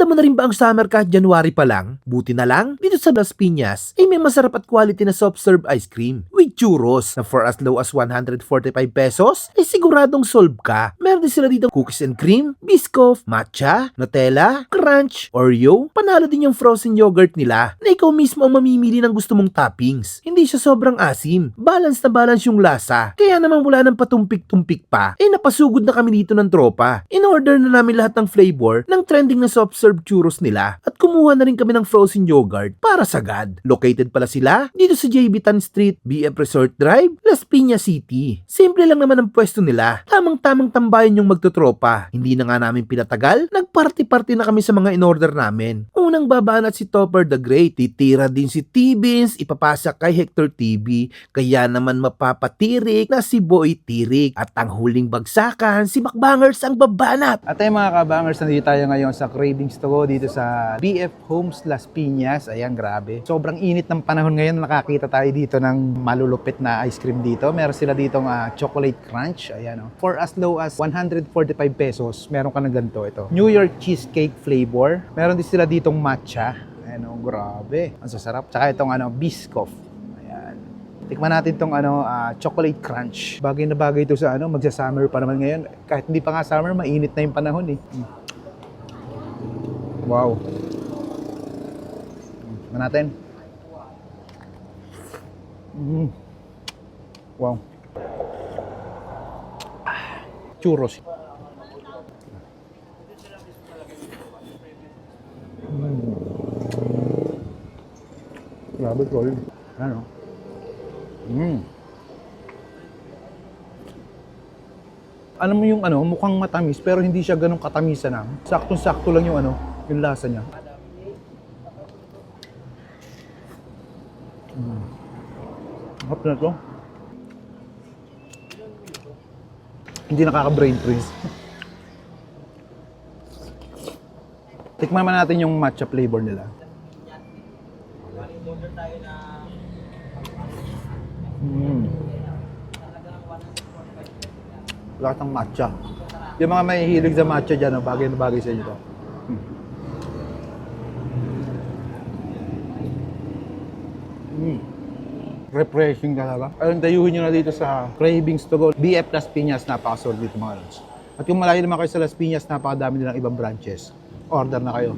Ramdam mo na rin ba ang summer kahit January pa lang? Buti na lang, dito sa Las Piñas ay may masarap at quality na soft serve ice cream with churros na for as low as 145 pesos ay siguradong solve ka. Meron din sila dito cookies and cream, biscoff, matcha, Nutella, crunch, Oreo. Panalo din yung frozen yogurt nila na ikaw mismo ang mamimili ng gusto mong toppings. Hindi siya sobrang asim. Balance na balance yung lasa. Kaya naman wala ng patumpik-tumpik pa, eh napasugod na kami dito ng tropa. In-order na namin lahat ng flavor ng trending na soft serve churros nila at kumuha na rin kami ng frozen yogurt para sagad. Located pala sila dito sa JB Tan Street, BF Resort Drive, Las Piñas City. Simple lang naman ang pwesto nila. Tamang-tamang tambayan yung magtotropa. Hindi na nga namin pinatagal, nagparty-party na kami sa mga in-order namin. Unang babaan at si Topper the Great. Titira din si T-Beans, ipapasa kay Hector TV. Kaya naman mapapatirik na si Boy Tirik. At ang huling bagsakan, si Makbangers ang babanat. At ay mga kabangers, nandito tayo ngayon sa Cravings to Go dito sa BF Homes Las Piñas. Ayan, grabe. Sobrang init ng panahon ngayon. Nakakita tayo dito ng malulupit na ice cream dito. Meron sila ditong chocolate crunch. Ayan, oh. For as low as 145 pesos, meron ka na ganito. Ito, New York cheesecake flavor. Meron din sila ditong matcha. Ayan, oh, grabe. Ang sasarap. Tsaka itong biscoff. Ayan. Tikman natin itong chocolate crunch. Bagay na bagay ito sa magsa-summer pa naman ngayon. Kahit hindi pa nga summer, mainit na yung panahon eh. Wow. Tikman natin. Wow. Churros. Grabe, tol. Ano? Alam mo yung mukhang matamis pero hindi siya ganun katamisan na. Saktong-sakto lang yung yung lasa niya. Hap na to. Hindi nakaka-brain freeze. Tikman naman natin yung matcha flavor nila. Lasang matcha. Yung mga may hilig sa matcha dyan, bagay na bagay sa inyo to. Refreshing talaga. Ayun, dayuhin nyo na dito sa Cravings to Go. BF Las Piñas, napakasolid dito mga lods. At kung malayo naman kayo sa Las Piñas, napakadami nilang ibang branches. Order na kayo.